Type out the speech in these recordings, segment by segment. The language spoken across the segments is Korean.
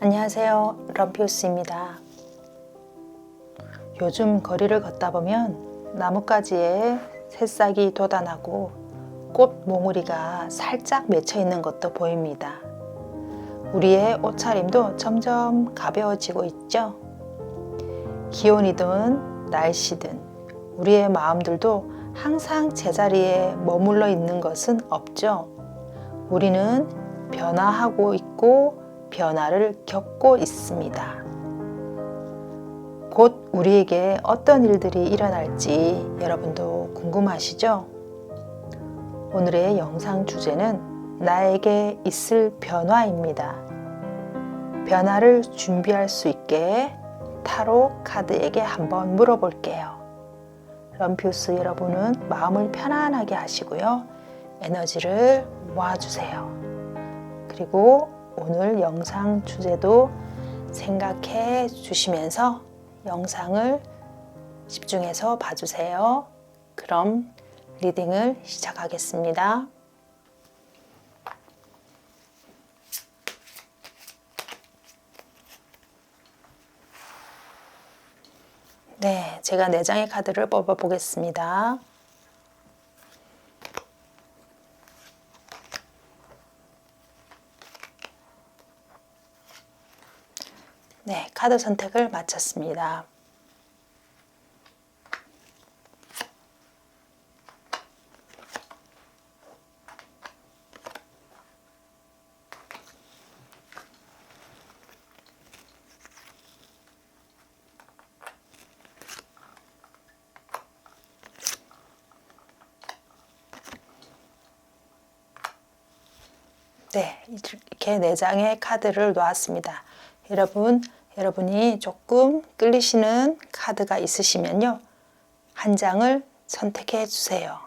안녕하세요, 럼피우스입니다. 요즘 거리를 걷다 보면 나뭇가지에 새싹이 돋아나고 꽃 몽우리가 살짝 맺혀 있는 것도 보입니다. 우리의 옷차림도 점점 가벼워지고 있죠. 기온이든 날씨든 우리의 마음들도 항상 제자리에 머물러 있는 것은 없죠. 우리는 변화하고 있고 변화를 겪고 있습니다. 곧 우리에게 어떤 일들이 일어날지 여러분도 궁금하시죠? 오늘의 영상 주제는 나에게 있을 변화입니다. 변화를 준비할 수 있게 타로 카드에게 한번 물어볼게요. 럼피우스 여러분은 마음을 편안하게 하시고요. 에너지를 모아주세요. 그리고 오늘 영상 주제도 생각해 주시면서 영상을 집중해서 봐주세요. 그럼 리딩을 시작하겠습니다. 네, 제가 4장의 카드를 뽑아 보겠습니다. 네, 카드 선택을 마쳤습니다. 네, 이렇게 4장의 카드를 놓았습니다. 여러분이 조금 끌리시는 카드가 있으시면요, 한 장을 선택해 주세요.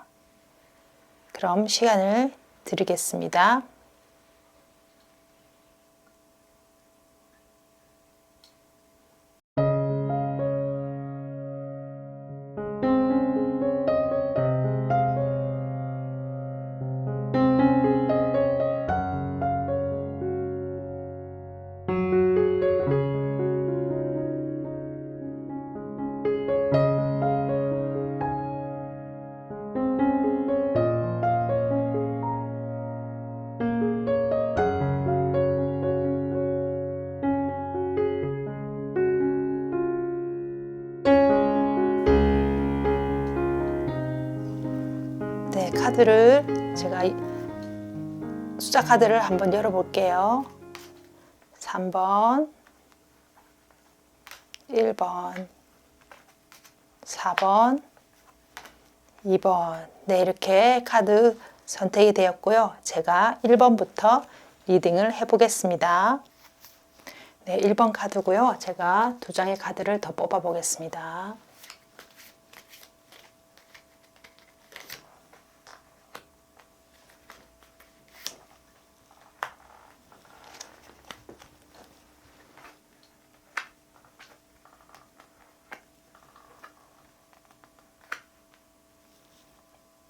그럼 시간을 드리겠습니다. 네, 카드를 제가 숫자 카드를 한번 열어볼게요. 3번, 1번, 4번, 2번. 네, 이렇게 카드 선택이 되었고요. 제가 1번부터 리딩을 해보겠습니다. 네, 1번 카드고요. 제가 2장의 카드를 더 뽑아 보겠습니다.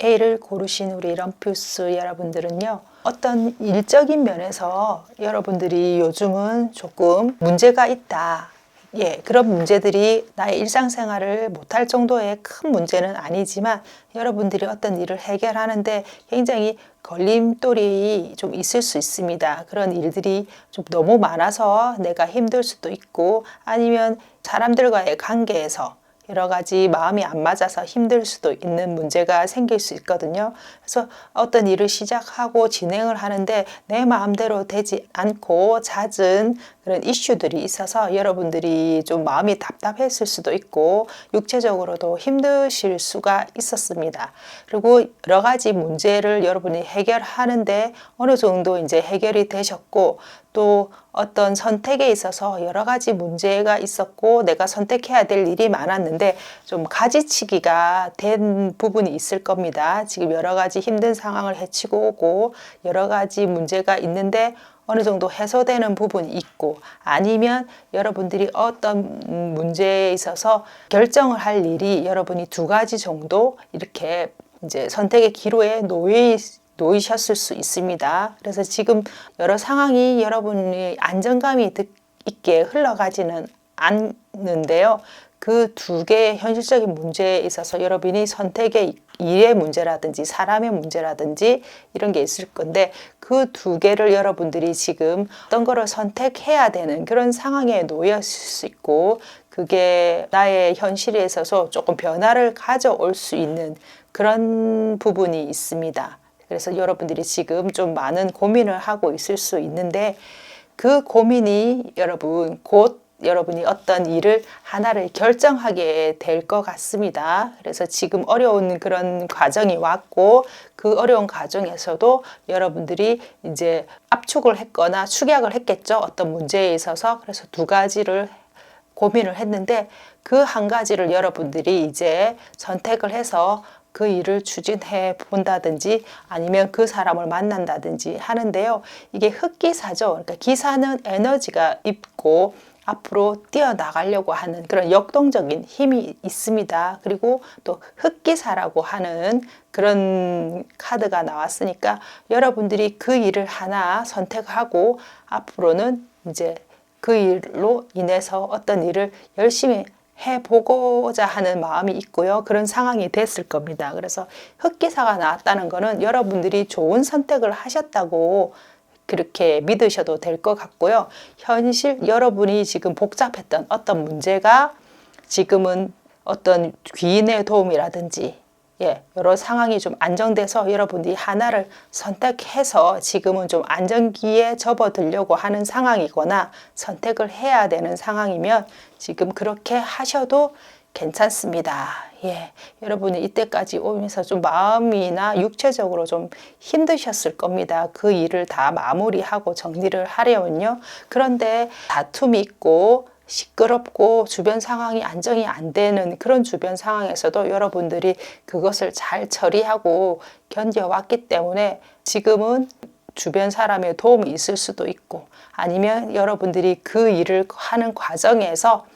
A를 고르신 우리 럼피우스 여러분들은요, 어떤 일적인 면에서 여러분들이 요즘은 조금 문제가 있다. 예, 그런 문제들이 나의 일상생활을 못할 정도의 큰 문제는 아니지만 여러분들이 어떤 일을 해결하는데 굉장히 걸림돌이 좀 있을 수 있습니다. 그런 일들이 좀 너무 많아서 내가 힘들 수도 있고, 아니면 사람들과의 관계에서 여러 가지 마음이 안 맞아서 힘들 수도 있는 문제가 생길 수 있거든요. 그래서 어떤 일을 시작하고 진행을 하는데 내 마음대로 되지 않고 잦은 그런 이슈들이 있어서 여러분들이 좀 마음이 답답했을 수도 있고 육체적으로도 힘드실 수가 있었습니다. 그리고 여러 가지 문제를 여러분이 해결하는데 어느 정도 이제 해결이 되셨고, 또 어떤 선택에 있어서 여러 가지 문제가 있었고 내가 선택해야 될 일이 많았는데 좀 가지치기가 된 부분이 있을 겁니다. 지금 여러 가지 힘든 상황을 헤치고 오고 여러 가지 문제가 있는데 어느 정도 해소되는 부분이 있고, 아니면 여러분들이 어떤 문제에 있어서 결정을 할 일이 여러분이 2가지 정도 이렇게 이제 선택의 기로에 놓이셨을 수 있습니다. 그래서 지금 여러 상황이 여러분이 안정감이 있게 흘러가지는 않는데요. 그 두 개의 현실적인 문제에 있어서 여러분이 선택의 일의 문제라든지 사람의 문제라든지 이런 게 있을 건데 그 두 개를 여러분들이 지금 어떤 거를 선택해야 되는 그런 상황에 놓여 있을 수 있고 그게 나의 현실에 있어서 조금 변화를 가져올 수 있는 그런 부분이 있습니다. 그래서 여러분들이 지금 좀 많은 고민을 하고 있을 수 있는데 그 고민이 여러분 곧 여러분이 어떤 일을 하나를 결정하게 될 것 같습니다. 그래서 지금 어려운 그런 과정이 왔고 그 어려운 과정에서도 여러분들이 이제 압축을 했거나 축약을 했겠죠. 어떤 문제에 있어서. 그래서 두 가지를 고민을 했는데 그 한 가지를 여러분들이 이제 선택을 해서 그 일을 추진해 본다든지 아니면 그 사람을 만난다든지 하는데요. 이게 흑기사죠. 그러니까 기사는 에너지가 있고 앞으로 뛰어나가려고 하는 그런 역동적인 힘이 있습니다. 그리고 또 흑기사라고 하는 그런 카드가 나왔으니까 여러분들이 그 일을 하나 선택하고 앞으로는 이제 그 일로 인해서 어떤 일을 열심히 해보고자 하는 마음이 있고요. 그런 상황이 됐을 겁니다. 그래서 흑기사가 나왔다는 거는 여러분들이 좋은 선택을 하셨다고 그렇게 믿으셔도 될 것 같고요. 현실 여러분이 지금 복잡했던 어떤 문제가 지금은 어떤 귀인의 도움이라든지 여러 상황이 좀 안정돼서 여러분들이 하나를 선택해서 지금은 좀 안정기에 접어들려고 하는 상황이거나 선택을 해야 되는 상황이면 지금 그렇게 하셔도 괜찮습니다. 여러분이 이때까지 오면서 좀 마음이나 육체적으로 좀 힘드셨을 겁니다. 그 일을 다 마무리하고 정리를 하려면요. 그런데 다툼이 있고 시끄럽고 주변 상황이 안정이 안 되는 그런 주변 상황에서도 여러분들이 그것을 잘 처리하고 견뎌왔기 때문에 지금은 주변 사람의 도움이 있을 수도 있고 아니면 여러분들이 그 일을 하는 과정에서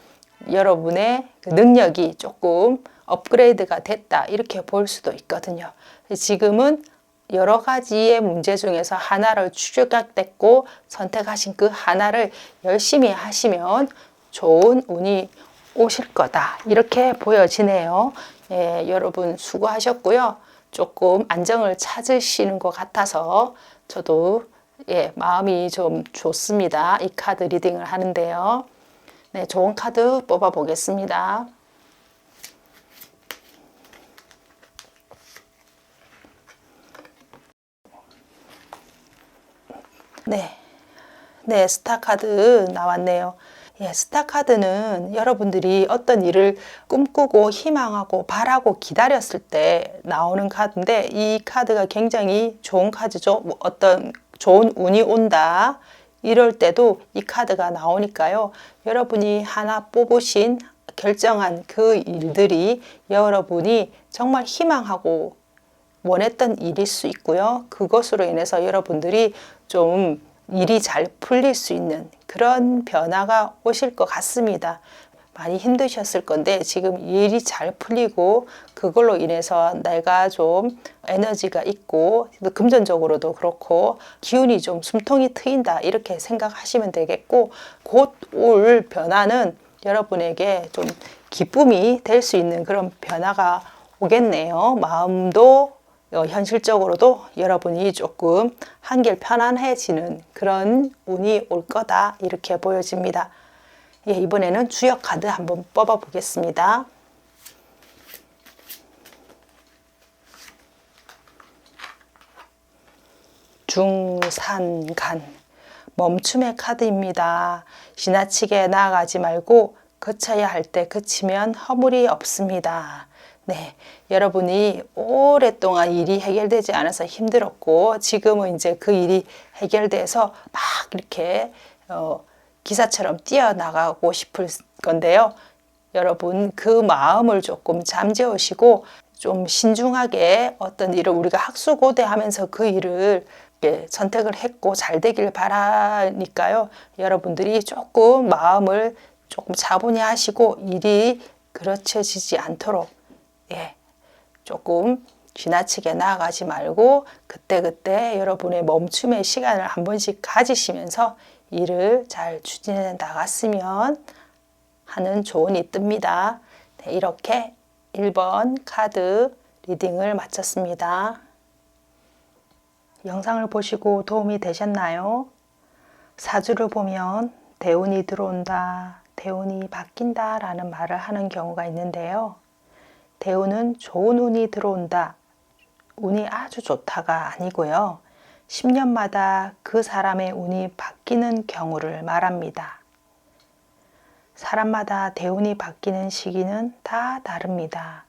여러분의 능력이 조금 업그레이드가 됐다 이렇게 볼 수도 있거든요. 지금은 여러 가지의 문제 중에서 하나를 추적됐고 선택하신 그 하나를 열심히 하시면 좋은 운이 오실 거다 이렇게 보여지네요. 여러분 수고하셨고요. 조금 안정을 찾으시는 것 같아서 저도 마음이 좀 좋습니다. 이 카드 리딩을 하는데요. 네, 좋은 카드 뽑아 보겠습니다. 네, 스타 카드 나왔네요. 스타 카드는 여러분들이 어떤 일을 꿈꾸고 희망하고 바라고 기다렸을 때 나오는 카드인데 이 카드가 굉장히 좋은 카드죠. 어떤 좋은 운이 온다. 이럴 때도 이 카드가 나오니까요. 여러분이 하나 뽑으신 결정한 그 일들이 여러분이 정말 희망하고 원했던 일일 수 있고요. 그것으로 인해서 여러분들이 좀 일이 잘 풀릴 수 있는 그런 변화가 오실 것 같습니다. 많이 힘드셨을 건데 지금 일이 잘 풀리고 그걸로 인해서 내가 좀 에너지가 있고 금전적으로도 그렇고 기운이 좀 숨통이 트인다 이렇게 생각하시면 되겠고 곧 올 변화는 여러분에게 좀 기쁨이 될 수 있는 그런 변화가 오겠네요. 마음도 현실적으로도 여러분이 조금 한결 편안해지는 그런 운이 올 거다 이렇게 보여집니다. 이번에는 주역 카드 한번 뽑아 보겠습니다. 중산간 멈춤의 카드입니다. 지나치게 나아가지 말고 거쳐야 할 때 그치면 허물이 없습니다. 네, 여러분이 오랫동안 일이 해결되지 않아서 힘들었고 지금은 이제 그 일이 해결돼서 막 이렇게 기사처럼 뛰어나가고 싶을 건데요. 여러분 그 마음을 조금 잠재우시고 좀 신중하게 어떤 일을 우리가 학수고대하면서 그 일을 선택을 했고 잘 되길 바라니까요. 여러분들이 조금 마음을 조금 차분히 하시고 일이 그르쳐지지 않도록 조금 지나치게 나아가지 말고 그때그때 여러분의 멈춤의 시간을 한 번씩 가지시면서 일을 잘 추진해 나갔으면 하는 조언이 뜹니다. 네, 이렇게 1번 카드 리딩을 마쳤습니다. 영상을 보시고 도움이 되셨나요? 사주를 보면 대운이 들어온다, 대운이 바뀐다 라는 말을 하는 경우가 있는데요. 대운은 좋은 운이 들어온다, 운이 아주 좋다가 아니고요. 10년마다 그 사람의 운이 바뀌는 경우를 말합니다. 사람마다 대운이 바뀌는 시기는 다 다릅니다.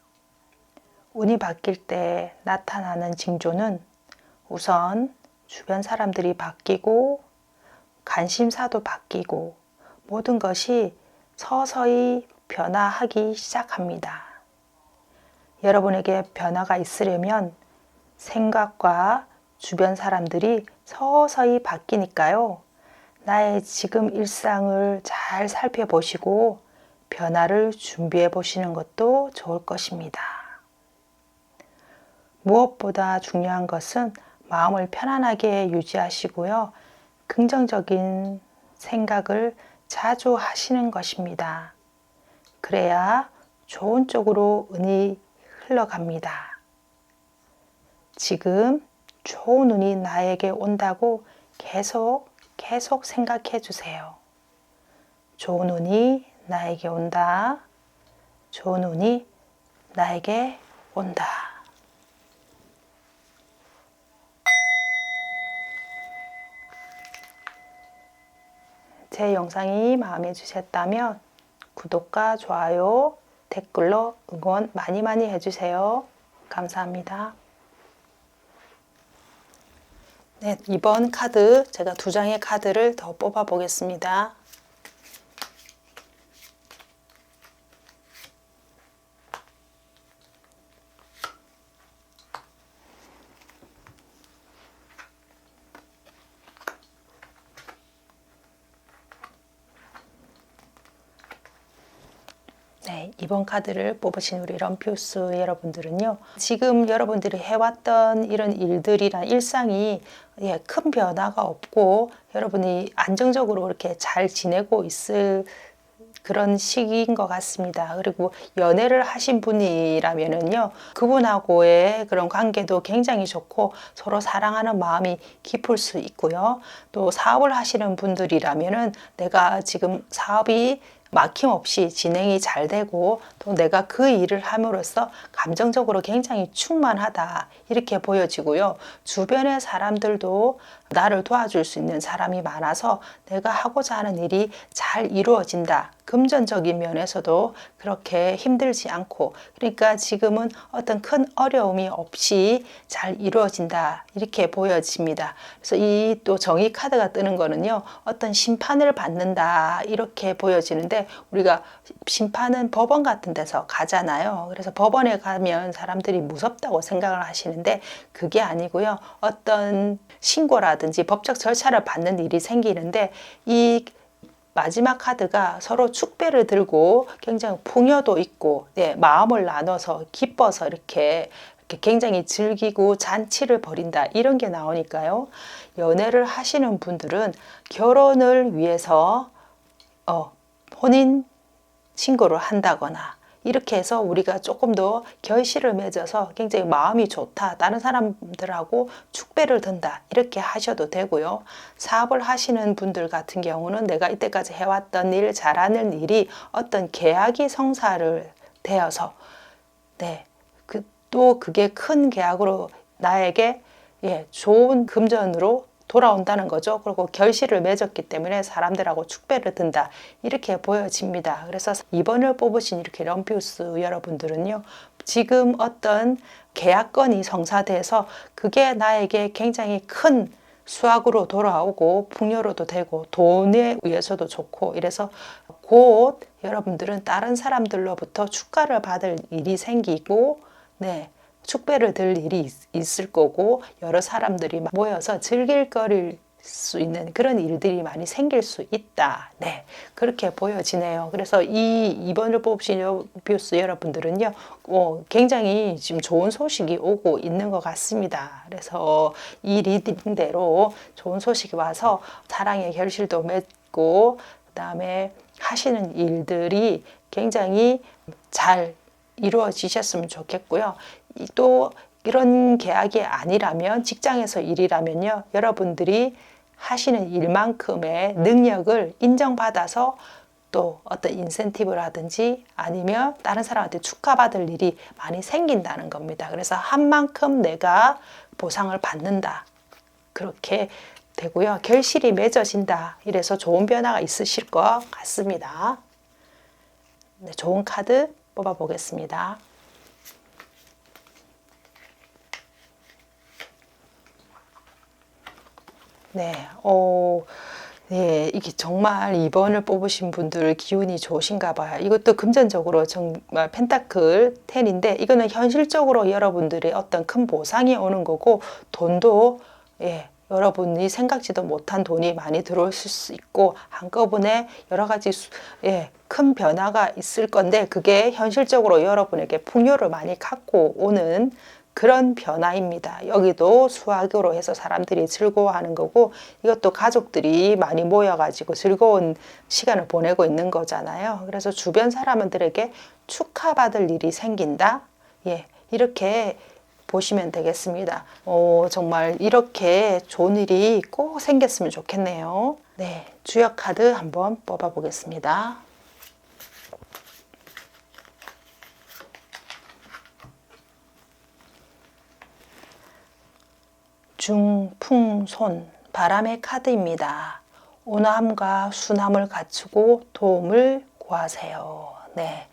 운이 바뀔 때 나타나는 징조는 우선 주변 사람들이 바뀌고 관심사도 바뀌고 모든 것이 서서히 변화하기 시작합니다. 여러분에게 변화가 있으려면 생각과 주변 사람들이 서서히 바뀌니까요. 나의 지금 일상을 잘 살펴보시고 변화를 준비해 보시는 것도 좋을 것입니다. 무엇보다 중요한 것은 마음을 편안하게 유지하시고요. 긍정적인 생각을 자주 하시는 것입니다. 그래야 좋은 쪽으로 운이 흘러갑니다. 지금 좋은 운이 나에게 온다고 계속 생각해 주세요. 좋은 운이 나에게 온다. 좋은 운이 나에게 온다. 제 영상이 마음에 드셨다면 구독과 좋아요, 댓글로 응원 많이 해주세요. 감사합니다. 네, 이번 카드 제가 2장의 카드를 더 뽑아 보겠습니다. 네, 이번 카드를 뽑으신 우리 럼피우스 여러분들은요. 지금 여러분들이 해왔던 이런 일들이나 일상이 큰 변화가 없고 여러분이 안정적으로 이렇게 잘 지내고 있을 그런 시기인 것 같습니다. 그리고 연애를 하신 분이라면은요, 그분하고의 그런 관계도 굉장히 좋고 서로 사랑하는 마음이 깊을 수 있고요. 또 사업을 하시는 분들이라면은 내가 지금 사업이 막힘없이 진행이 잘 되고 또 내가 그 일을 함으로써 감정적으로 굉장히 충만하다 이렇게 보여지고요. 주변의 사람들도 나를 도와줄 수 있는 사람이 많아서 내가 하고자 하는 일이 잘 이루어진다. 금전적인 면에서도 그렇게 힘들지 않고 그러니까 지금은 어떤 큰 어려움이 없이 잘 이루어진다 이렇게 보여집니다. 그래서 이 또 정의 카드가 뜨는 거는요. 어떤 심판을 받는다 이렇게 보여지는데 우리가 심판은 법원 같은 데서 가잖아요. 그래서 법원에 가면 사람들이 무섭다고 생각을 하시는데 그게 아니고요. 어떤 신고라든지 법적 절차를 받는 일이 생기는데 이 마지막 카드가 서로 축배를 들고 굉장히 풍요도 있고 마음을 나눠서 기뻐서 이렇게 굉장히 즐기고 잔치를 벌인다 이런 게 나오니까요. 연애를 하시는 분들은 결혼을 위해서 혼인 신고를 한다거나 이렇게 해서 우리가 조금 더 결실을 맺어서 굉장히 마음이 좋다. 다른 사람들하고 축배를 든다. 이렇게 하셔도 되고요. 사업을 하시는 분들 같은 경우는 내가 이때까지 해왔던 일, 잘하는 일이 어떤 계약이 성사를 되어서 또 그게 큰 계약으로 나에게 좋은 금전으로 돌아온다는 거죠. 그리고 결실을 맺었기 때문에 사람들하고 축배를 든다. 이렇게 보여집니다. 그래서 2번을 뽑으신 이렇게 럼피우스 여러분들은요. 지금 어떤 계약건이 성사돼서 그게 나에게 굉장히 큰 수확으로 돌아오고 풍요로도 되고 돈에 의해서도 좋고 이래서 곧 여러분들은 다른 사람들로부터 축가를 받을 일이 생기고 축배를 들 일이 있을 거고 여러 사람들이 모여서 즐길 거리를 수 있는 그런 일들이 많이 생길 수 있다. 네, 그렇게 보여지네요. 그래서 이 2번을 뽑으신 뷰스 여러분들은요, 굉장히 지금 좋은 소식이 오고 있는 것 같습니다. 그래서 이 리딩대로 좋은 소식이 와서 사랑의 결실도 맺고, 그 다음에 하시는 일들이 굉장히 잘 이루어지셨으면 좋겠고요. 또 이런 계약이 아니라면, 직장에서 일이라면요, 여러분들이 하시는 일만큼의 능력을 인정받아서 또 어떤 인센티브라든지 아니면 다른 사람한테 축하받을 일이 많이 생긴다는 겁니다. 그래서 한 만큼 내가 보상을 받는다. 그렇게 되고요. 결실이 맺어진다. 이래서 좋은 변화가 있으실 것 같습니다. 네, 좋은 카드 뽑아 보겠습니다. 네, 네, 이게 정말 2번을 뽑으신 분들 기운이 좋으신가 봐요. 이것도 금전적으로 정말 펜타클 10인데, 이거는 현실적으로 여러분들의 어떤 큰 보상이 오는 거고, 돈도, 예, 여러분이 생각지도 못한 돈이 많이 들어오실 수 있고, 한꺼번에 여러 가지 큰 변화가 있을 건데, 그게 현실적으로 여러분에게 풍요를 많이 갖고 오는 그런 변화입니다. 여기도 수학으로 해서 사람들이 즐거워하는 거고, 이것도 가족들이 많이 모여가지고 즐거운 시간을 보내고 있는 거잖아요. 그래서 주변 사람들에게 축하받을 일이 생긴다. 예, 이렇게 보시면 되겠습니다. 정말 이렇게 좋은 일이 꼭 생겼으면 좋겠네요. 네, 주역 카드 한번 뽑아 보겠습니다. 중풍손, 바람의 카드입니다. 온화함과 순함을 갖추고 도움을 구하세요. 네,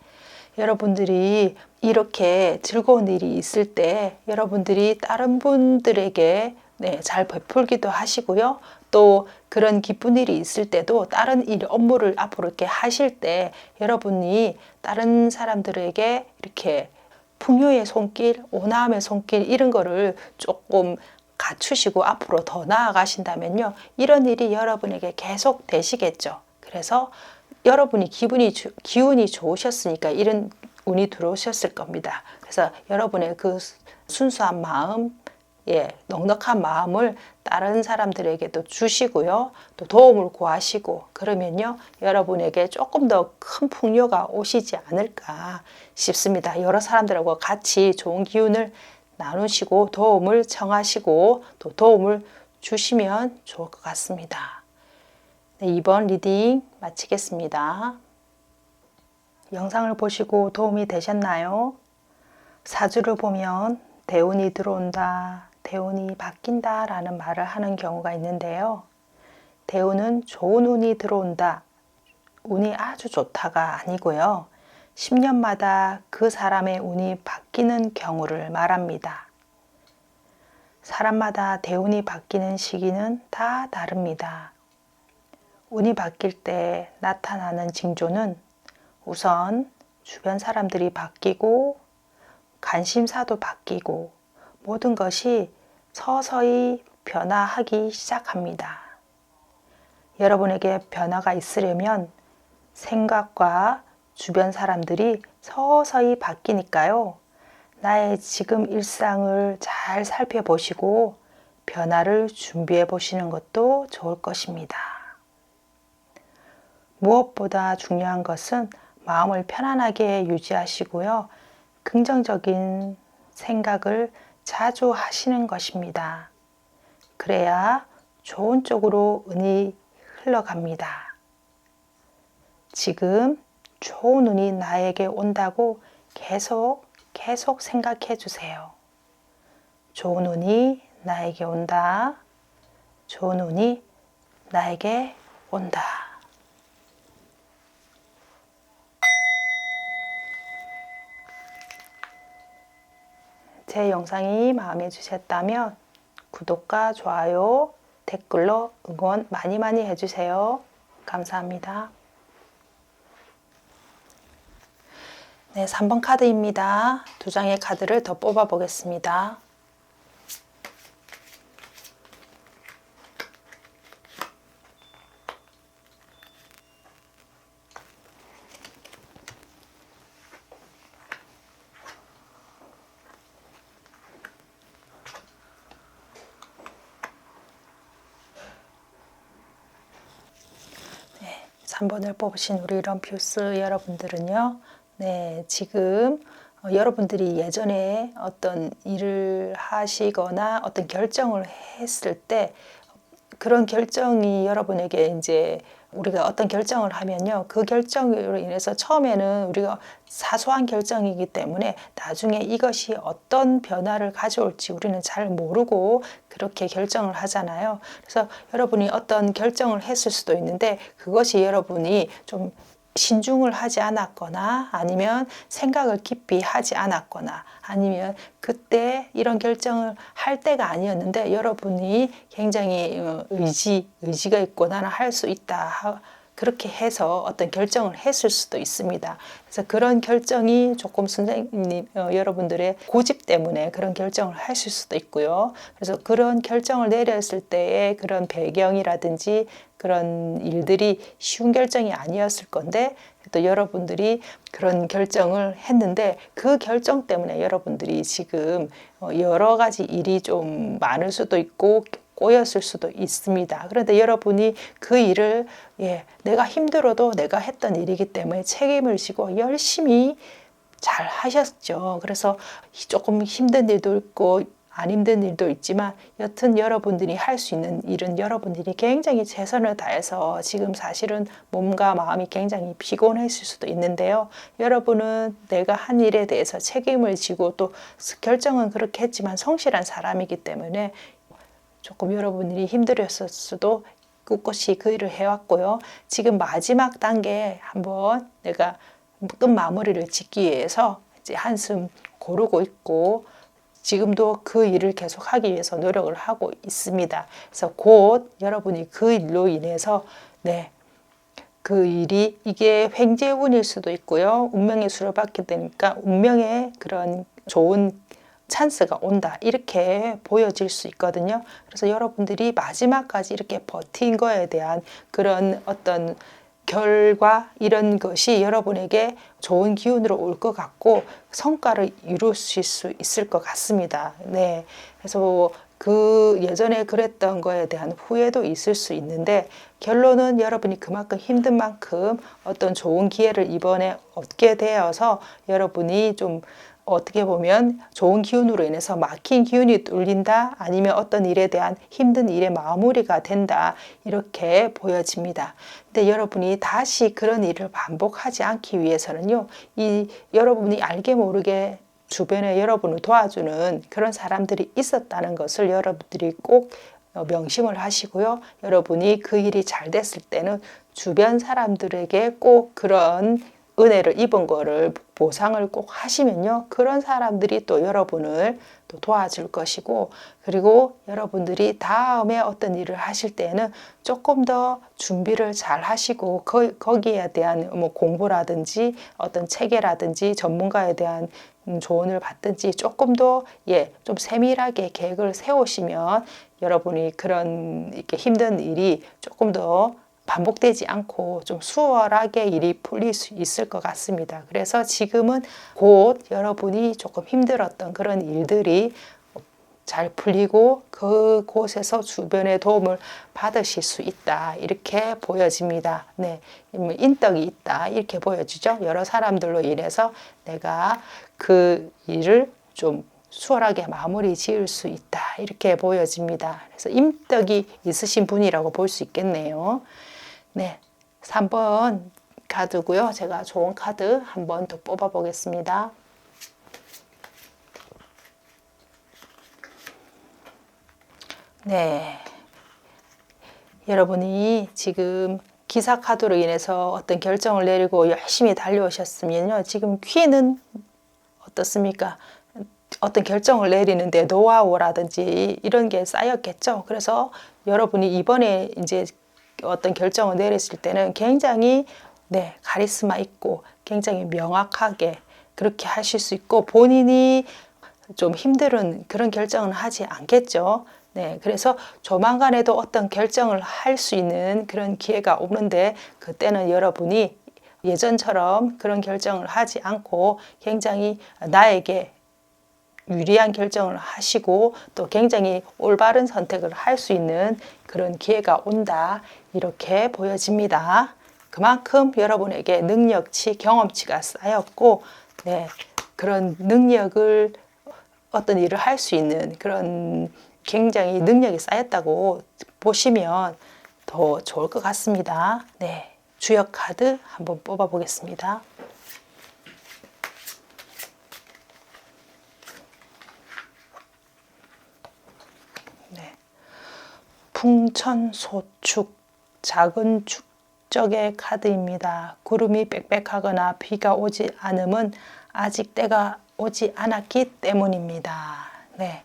여러분들이 이렇게 즐거운 일이 있을 때 여러분들이 다른 분들에게 잘 베풀기도 하시고요. 또 그런 기쁜 일이 있을 때도 다른 일, 업무를 앞으로 이렇게 하실 때 여러분이 다른 사람들에게 이렇게 풍요의 손길, 온화함의 손길 이런 거를 조금 갖추시고 앞으로 더 나아가신다면요, 이런 일이 여러분에게 계속 되시겠죠. 그래서 여러분이 기운이 좋으셨으니까 이런 운이 들어오셨을 겁니다. 그래서 여러분의 그 순수한 마음, 넉넉한 마음을 다른 사람들에게도 주시고요, 또 도움을 구하시고 그러면요, 여러분에게 조금 더 큰 풍요가 오시지 않을까 싶습니다. 여러 사람들하고 같이 좋은 기운을 나누시고 도움을 청하시고 또 도움을 주시면 좋을 것 같습니다. 네, 2번 리딩 마치겠습니다. 영상을 보시고 도움이 되셨나요? 사주를 보면 대운이 들어온다, 대운이 바뀐다 라는 말을 하는 경우가 있는데요. 대운은 좋은 운이 들어온다, 운이 아주 좋다가 아니고요. 10년마다 그 사람의 운이 바뀌는 경우를 말합니다. 사람마다 대운이 바뀌는 시기는 다 다릅니다. 운이 바뀔 때 나타나는 징조는 우선 주변 사람들이 바뀌고 관심사도 바뀌고 모든 것이 서서히 변화하기 시작합니다. 여러분에게 변화가 있으려면 생각과 주변 사람들이 서서히 바뀌니까요. 나의 지금 일상을 잘 살펴보시고 변화를 준비해 보시는 것도 좋을 것입니다. 무엇보다 중요한 것은 마음을 편안하게 유지하시고요. 긍정적인 생각을 자주 하시는 것입니다. 그래야 좋은 쪽으로 운이 흘러갑니다. 지금 좋은 운이 나에게 온다고 계속 생각해 주세요. 좋은 운이 나에게 온다. 좋은 운이 나에게 온다. 제 영상이 마음에 드셨다면 구독과 좋아요, 댓글로 응원 많이 해주세요. 감사합니다. 네, 3번 카드입니다. 두 장의 카드를 더 뽑아 보겠습니다. 3번을 뽑으신 우리 럼퓨스 여러분들은요. 네, 지금 여러분들이 예전에 어떤 일을 하시거나 어떤 결정을 했을 때 그런 결정이 여러분에게 이제 우리가 어떤 결정을 하면요. 그 결정으로 인해서 처음에는 우리가 사소한 결정이기 때문에 나중에 이것이 어떤 변화를 가져올지 우리는 잘 모르고 그렇게 결정을 하잖아요. 그래서 여러분이 어떤 결정을 했을 수도 있는데 그것이 여러분이 좀 신중을 하지 않았거나 아니면 생각을 깊이 하지 않았거나 아니면 그때 이런 결정을 할 때가 아니었는데 여러분이 굉장히 의지가 있고 나는 할 수 있다 그렇게 해서 어떤 결정을 했을 수도 있습니다. 그래서 그런 결정이 조금 선생님 여러분들의 고집 때문에 그런 결정을 하실 수도 있고요. 그래서 그런 결정을 내렸을 때의 그런 배경이라든지 그런 일들이 쉬운 결정이 아니었을 건데 또 여러분들이 그런 결정을 했는데 그 결정 때문에 여러분들이 지금 여러 가지 일이 좀 많을 수도 있고 꼬였을 수도 있습니다. 그런데 여러분이 그 일을 내가 힘들어도 내가 했던 일이기 때문에 책임을 지고 열심히 잘 하셨죠. 그래서 조금 힘든 일도 있고 안 힘든 일도 있지만 여튼 여러분들이 할 수 있는 일은 여러분들이 굉장히 최선을 다해서 지금 사실은 몸과 마음이 굉장히 피곤했을 수도 있는데요. 여러분은 내가 한 일에 대해서 책임을 지고 또 결정은 그렇게 했지만 성실한 사람이기 때문에 조금 여러분들이 힘들었을 수도 꿋꿋이 그 일을 해왔고요. 지금 마지막 단계에 한번 내가 끝 마무리를 짓기 위해서 이제 한숨 고르고 있고 지금도 그 일을 계속하기 위해서 노력을 하고 있습니다. 그래서 곧 여러분이 그 일로 인해서 그 일이 이게 횡재운일 수도 있고요. 운명의 수를 받게 되니까 운명의 그런 좋은 찬스가 온다 이렇게 보여질 수 있거든요. 그래서 여러분들이 마지막까지 이렇게 버틴 거에 대한 그런 어떤 결과 이런 것이 여러분에게 좋은 기운으로 올 것 같고 성과를 이루실 수 있을 것 같습니다. 네, 그래서 그 예전에 그랬던 거에 대한 후회도 있을 수 있는데 결론은 여러분이 그만큼 힘든 만큼 어떤 좋은 기회를 이번에 얻게 되어서 여러분이 좀 어떻게 보면 좋은 기운으로 인해서 막힌 기운이 뚫린다 아니면 어떤 일에 대한 힘든 일의 마무리가 된다 이렇게 보여집니다. 근데 여러분이 다시 그런 일을 반복하지 않기 위해서는요, 여러분이 알게 모르게 주변에 여러분을 도와주는 그런 사람들이 있었다는 것을 여러분들이 꼭 명심을 하시고요. 여러분이 그 일이 잘 됐을 때는 주변 사람들에게 꼭 그런 은혜를 입은 거를 보상을 꼭 하시면요. 그런 사람들이 또 여러분을 또 도와줄 것이고 그리고 여러분들이 다음에 어떤 일을 하실 때는 조금 더 준비를 잘 하시고 거기에 대한 뭐 공부라든지 어떤 체계라든지 전문가에 대한 조언을 받든지 조금 더 좀 세밀하게 계획을 세우시면 여러분이 그런 이렇게 힘든 일이 조금 더 반복되지 않고 좀 수월하게 일이 풀릴 수 있을 것 같습니다. 그래서 지금은 곧 여러분이 조금 힘들었던 그런 일들이 잘 풀리고 그곳에서 주변의 도움을 받으실 수 있다 이렇게 보여집니다. 네, 인덕이 있다 이렇게 보여지죠. 여러 사람들로 인해서 내가 그 일을 좀 수월하게 마무리 지을 수 있다 이렇게 보여집니다. 그래서 인덕이 있으신 분이라고 볼 수 있겠네요. 네, 3번 카드고요. 제가 좋은 카드 한 번 더 뽑아 보겠습니다. 네, 여러분이 지금 기사 카드로 인해서 어떤 결정을 내리고 열심히 달려오셨으면요. 지금 퀸은 어떻습니까? 어떤 결정을 내리는데 노하우라든지 이런 게 쌓였겠죠. 그래서 여러분이 이번에 이제 어떤 결정을 내렸을 때는 굉장히 카리스마 있고 굉장히 명확하게 그렇게 하실 수 있고 본인이 좀 힘든 그런 결정은 하지 않겠죠. 네, 그래서 조만간에도 어떤 결정을 할 수 있는 그런 기회가 오는데 그때는 여러분이 예전처럼 그런 결정을 하지 않고 굉장히 나에게 유리한 결정을 하시고 또 굉장히 올바른 선택을 할 수 있는 그런 기회가 온다 이렇게 보여집니다. 그만큼 여러분에게 능력치, 경험치가 쌓였고, 네, 그런 능력을 어떤 일을 할 수 있는 그런 굉장히 능력이 쌓였다고 보시면 더 좋을 것 같습니다. 네, 주역 카드 한번 뽑아 보겠습니다. 네, 풍천소축, 작은 축적의 카드입니다. 구름이 빽빽하거나 비가 오지 않음은 아직 때가 오지 않았기 때문입니다. 네,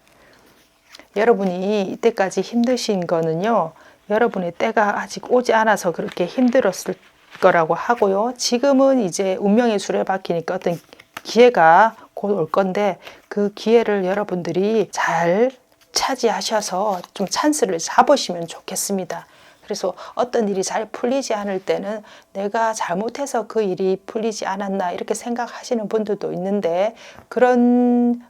여러분이 이때까지 힘드신 거는요, 여러분의 때가 아직 오지 않아서 그렇게 힘들었을 거라고 하고요. 지금은 이제 운명의 수레바퀴니까 어떤 기회가 곧 올 건데, 그 기회를 여러분들이 잘 차지하셔서 좀 찬스를 잡으시면 좋겠습니다. 그래서 어떤 일이 잘 풀리지 않을 때는 내가 잘못해서 그 일이 풀리지 않았나 이렇게 생각하시는 분들도 있는데, 그런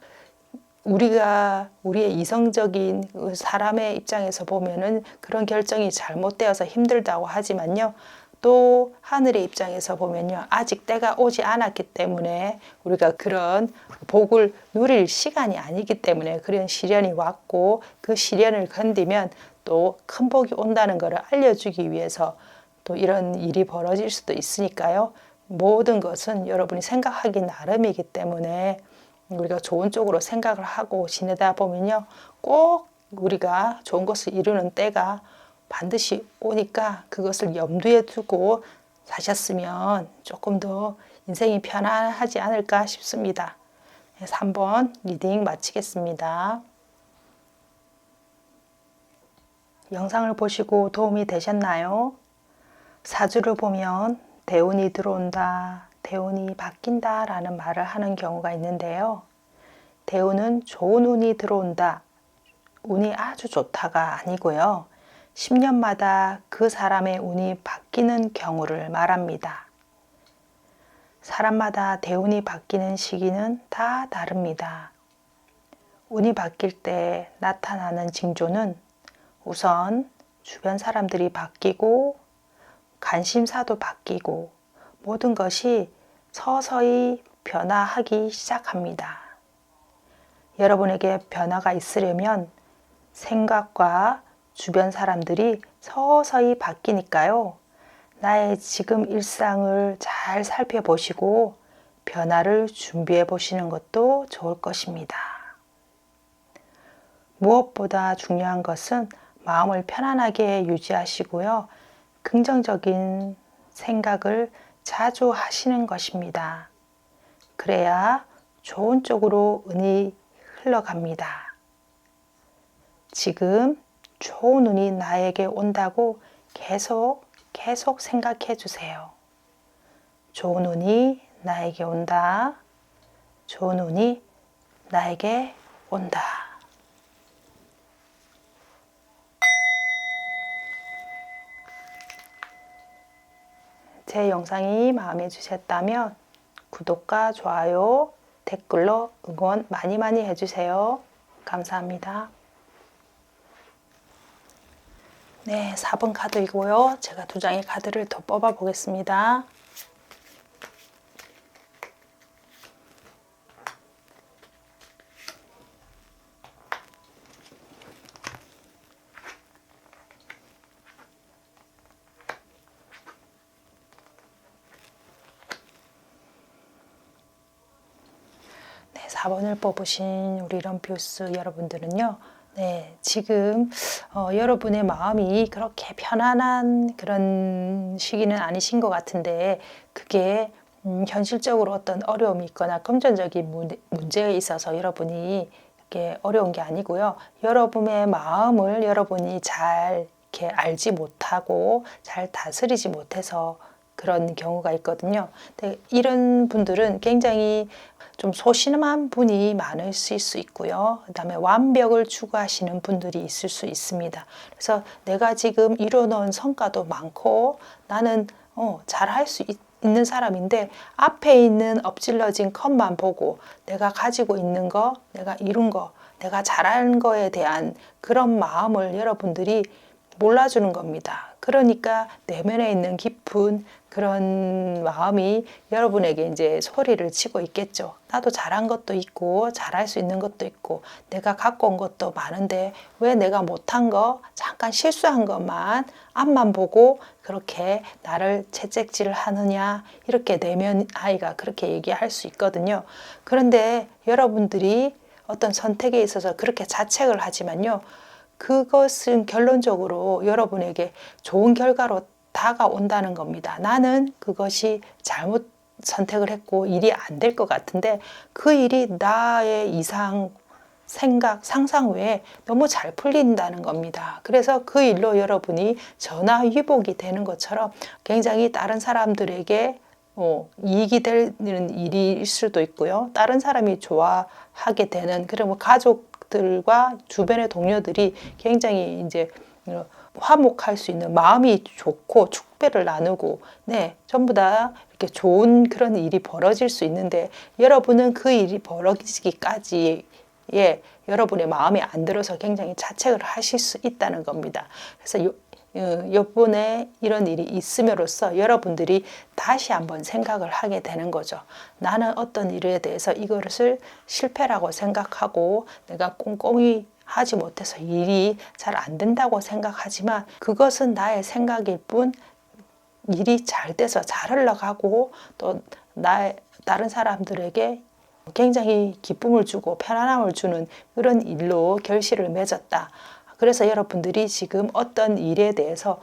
우리의 이성적인 사람의 입장에서 보면은 그런 결정이 잘못되어서 힘들다고 하지만요. 또 하늘의 입장에서 보면요. 아직 때가 오지 않았기 때문에 우리가 그런 복을 누릴 시간이 아니기 때문에 그런 시련이 왔고, 그 시련을 견디면 또 큰 복이 온다는 것을 알려주기 위해서 또 이런 일이 벌어질 수도 있으니까요. 모든 것은 여러분이 생각하기 나름이기 때문에 우리가 좋은 쪽으로 생각을 하고 지내다 보면요, 꼭 우리가 좋은 것을 이루는 때가 반드시 오니까 그것을 염두에 두고 사셨으면 조금 더 인생이 편안하지 않을까 싶습니다. 3번 리딩 마치겠습니다. 영상을 보시고 도움이 되셨나요? 사주를 보면 대운이 들어온다, 대운이 바뀐다 라는 말을 하는 경우가 있는데요. 대운은 좋은 운이 들어온다, 운이 아주 좋다가 아니고요. 10년마다 그 사람의 운이 바뀌는 경우를 말합니다. 사람마다 대운이 바뀌는 시기는 다 다릅니다. 운이 바뀔 때 나타나는 징조는 우선 주변 사람들이 바뀌고 관심사도 바뀌고 모든 것이 서서히 변화하기 시작합니다. 여러분에게 변화가 있으려면 생각과 주변 사람들이 서서히 바뀌니까요. 나의 지금 일상을 잘 살펴보시고 변화를 준비해 보시는 것도 좋을 것입니다. 무엇보다 중요한 것은 마음을 편안하게 유지하시고요. 긍정적인 생각을 자주 하시는 것입니다. 그래야 좋은 쪽으로 운이 흘러갑니다. 지금 좋은 운이 나에게 온다고 계속 생각해 주세요. 좋은 운이 나에게 온다. 좋은 운이 나에게 온다. 제 영상이 마음에 드셨다면 구독과 좋아요, 댓글로 응원 많이 해주세요. 감사합니다. 네, 4번 카드이고요. 제가 2장의 카드를 더 뽑아 보겠습니다. 네, 4번을 뽑으신 우리 럼피우스 여러분들은요. 네, 지금 여러분의 마음이 그렇게 편안한 그런 시기는 아니신 것 같은데, 그게 현실적으로 어떤 어려움이 있거나 금전적인 문제에 있어서 여러분이 이렇게 어려운 게 아니고요. 여러분의 마음을 여러분이 잘 이렇게 알지 못하고 잘 다스리지 못해서 그런 경우가 있거든요. 근데 이런 분들은 굉장히 좀 소심한 분이 많으실 수 있고요. 그다음에 완벽을 추구하시는 분들이 있을 수 있습니다. 그래서 내가 지금 이뤄놓은 성과도 많고 나는 잘할 수 있는 사람인데, 앞에 있는 엎질러진 컵만 보고 내가 가지고 있는 거, 내가 이룬 거, 내가 잘한 거에 대한 그런 마음을 여러분들이 몰라주는 겁니다. 그러니까 내면에 있는 깊은 그런 마음이 여러분에게 이제 소리를 치고 있겠죠. 나도 잘한 것도 있고 잘할 수 있는 것도 있고 내가 갖고 온 것도 많은데 왜 내가 못한 거 잠깐 실수한 것만 앞만 보고 그렇게 나를 채찍질을 하느냐 이렇게 내면 아이가 그렇게 얘기할 수 있거든요. 그런데 여러분들이 어떤 선택에 있어서 그렇게 자책을 하지만요. 그것은 결론적으로 여러분에게 좋은 결과로 다가온다는 겁니다. 나는 그것이 잘못 선택을 했고 일이 안 될 것 같은데 그 일이 나의 이상, 생각, 상상 외에 너무 잘 풀린다는 겁니다. 그래서 그 일로 여러분이 전화위복이 되는 것처럼 굉장히 다른 사람들에게 이익이 되는 일일 수도 있고요. 다른 사람이 좋아하게 되는 그런 가족들과 주변의 동료들이 굉장히 이제 화목할 수 있는 마음이 좋고 축배를 나누고 전부 다 이렇게 좋은 그런 일이 벌어질 수 있는데 여러분은 그 일이 벌어지기까지 여러분의 마음이 안 들어서 굉장히 자책을 하실 수 있다는 겁니다. 그래서 이번에 이런 일이 있음으로써 여러분들이 다시 한번 생각을 하게 되는 거죠. 나는 어떤 일에 대해서 이것을 실패라고 생각하고 내가 꼼꼼히 하지 못해서 일이 잘 안 된다고 생각하지만 그것은 나의 생각일 뿐 일이 잘 돼서 잘 흘러가고 또 다른 사람들에게 굉장히 기쁨을 주고 편안함을 주는 그런 일로 결실을 맺었다. 그래서 여러분들이 지금 어떤 일에 대해서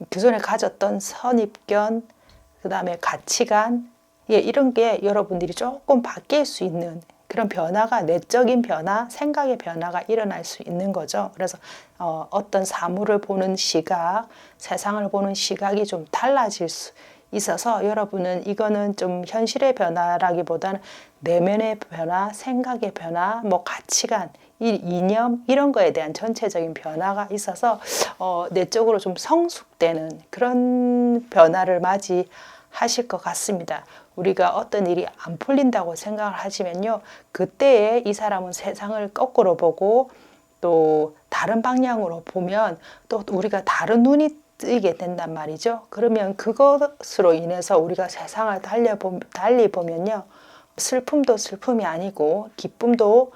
기존에 가졌던 선입견, 그 다음에 가치관 이런 게 여러분들이 조금 바뀔 수 있는 그런 변화가 내적인 변화, 생각의 변화가 일어날 수 있는 거죠. 그래서 어떤 사물을 보는 시각, 세상을 보는 시각이 좀 달라질 수 있어서 여러분은 이거는 좀 현실의 변화라기보다는 내면의 변화, 생각의 변화, 가치관, 이념 이런 거에 대한 전체적인 변화가 있어서 내적으로 좀 성숙되는 그런 변화를 맞이하실 것 같습니다. 우리가 어떤 일이 안 풀린다고 생각을 하시면요. 그때에 이 사람은 세상을 거꾸로 보고 또 다른 방향으로 보면 또 우리가 다른 눈이 뜨이게 된단 말이죠. 그러면 그것으로 인해서 우리가 세상을 달리 보면요. 슬픔도 슬픔이 아니고 기쁨도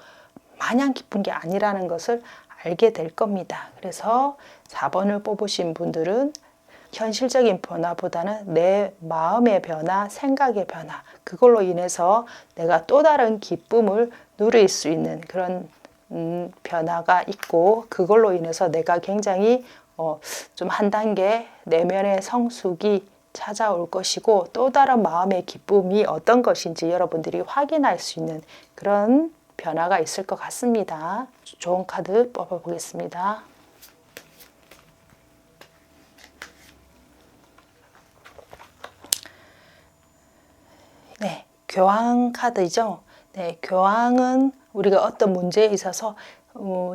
마냥 기쁜 게 아니라는 것을 알게 될 겁니다. 그래서 4번을 뽑으신 분들은 현실적인 변화보다는 내 마음의 변화, 생각의 변화, 그걸로 인해서 내가 또 다른 기쁨을 누릴 수 있는 그런 변화가 있고 그걸로 인해서 내가 굉장히 좀 한 단계 내면의 성숙이 찾아올 것이고 또 다른 마음의 기쁨이 어떤 것인지 여러분들이 확인할 수 있는 그런 변화가 있을 것 같습니다. 좋은 카드 뽑아보겠습니다. 네, 교황 카드죠. 네, 교황은 우리가 어떤 문제에 있어서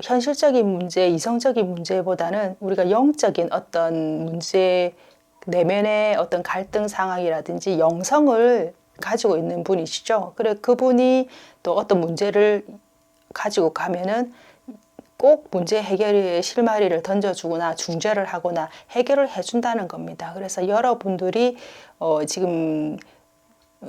현실적인 문제, 이성적인 문제보다는 우리가 영적인 어떤 문제, 내면의 어떤 갈등 상황이라든지 영성을 가지고 있는 분이시죠. 그래 그분이 또 어떤 문제를 가지고 가면은 꼭 문제 해결의 실마리를 던져주거나 중재를 하거나 해결을 해준다는 겁니다. 그래서 여러분들이 지금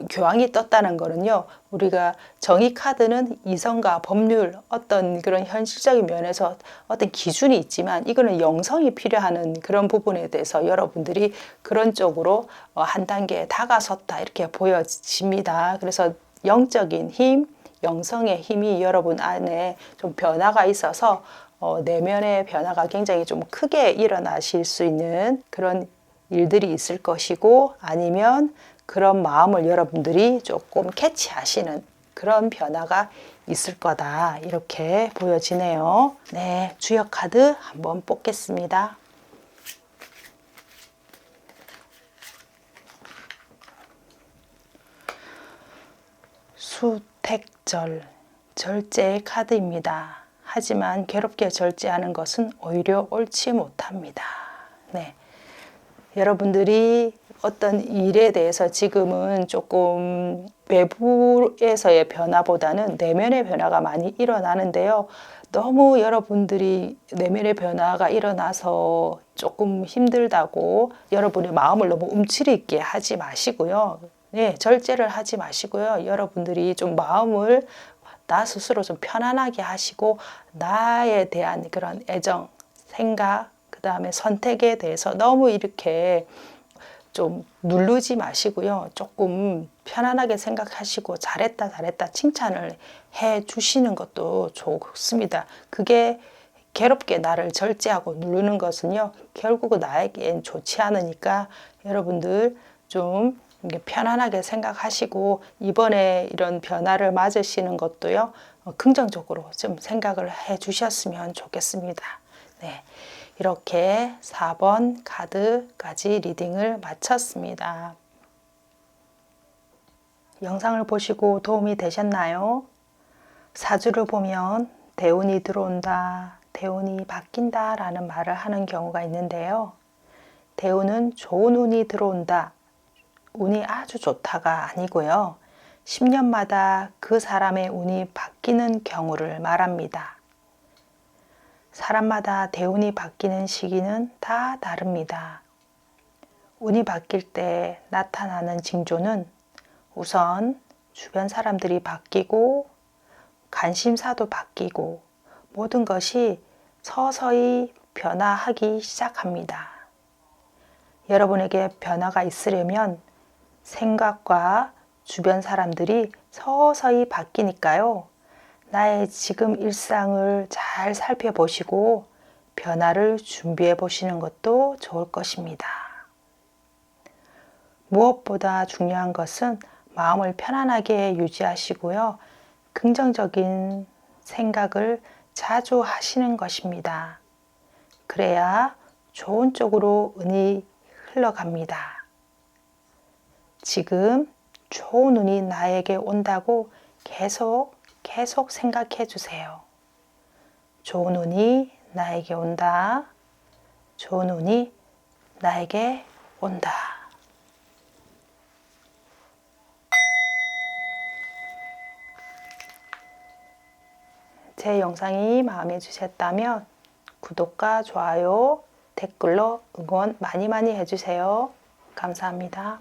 교황이 떴다는 거는요, 우리가 정의 카드는 이성과 법률, 어떤 그런 현실적인 면에서 어떤 기준이 있지만 이거는 영성이 필요한 그런 부분에 대해서 여러분들이 그런 쪽으로 한 단계 다가섰다 이렇게 보여집니다. 그래서 영적인 힘, 영성의 힘이 여러분 안에 좀 변화가 있어서 내면의 변화가 굉장히 좀 크게 일어나실 수 있는 그런 일들이 있을 것이고 아니면 그런 마음을 여러분들이 조금 캐치하시는 그런 변화가 있을 거다 이렇게 보여지네요. 네, 주역 카드 한번 뽑겠습니다. 수택절, 절제의 카드입니다. 하지만 괴롭게 절제하는 것은 오히려 옳지 못합니다. 네, 여러분들이 어떤 일에 대해서 지금은 조금 외부에서의 변화보다는 내면의 변화가 많이 일어나는데요. 너무 여러분들이 내면의 변화가 일어나서 조금 힘들다고 여러분의 마음을 너무 움츠리 있게 하지 마시고요. 네, 절제를 하지 마시고요. 여러분들이 좀 마음을 나 스스로 좀 편안하게 하시고 나에 대한 그런 애정, 생각, 그 다음에 선택에 대해서 너무 이렇게 좀 누르지 마시고요. 조금 편안하게 생각하시고 잘했다 잘했다 칭찬을 해 주시는 것도 좋습니다. 그게 괴롭게 나를 절제하고 누르는 것은요, 결국은 나에겐 좋지 않으니까 여러분들 좀 편안하게 생각하시고 이번에 이런 변화를 맞으시는 것도요, 긍정적으로 좀 생각을 해 주셨으면 좋겠습니다. 네. 이렇게 4번 카드까지 리딩을 마쳤습니다. 영상을 보시고 도움이 되셨나요? 사주를 보면 대운이 들어온다, 대운이 바뀐다 라는 말을 하는 경우가 있는데요. 대운은 좋은 운이 들어온다, 운이 아주 좋다가 아니고요. 10년마다 그 사람의 운이 바뀌는 경우를 말합니다. 사람마다 대운이 바뀌는 시기는 다 다릅니다. 운이 바뀔 때 나타나는 징조는 우선 주변 사람들이 바뀌고 관심사도 바뀌고 모든 것이 서서히 변화하기 시작합니다. 여러분에게 변화가 있으려면 생각과 주변 사람들이 서서히 바뀌니까요. 나의 지금 일상을 잘 살펴보시고 변화를 준비해 보시는 것도 좋을 것입니다. 무엇보다 중요한 것은 마음을 편안하게 유지하시고요. 긍정적인 생각을 자주 하시는 것입니다. 그래야 좋은 쪽으로 운이 흘러갑니다. 지금 좋은 운이 나에게 온다고 계속 생각해 주세요. 좋은 운이 나에게 온다. 좋은 운이 나에게 온다. 제 영상이 마음에 드셨다면 구독과 좋아요, 댓글로 응원 많이 해주세요. 감사합니다.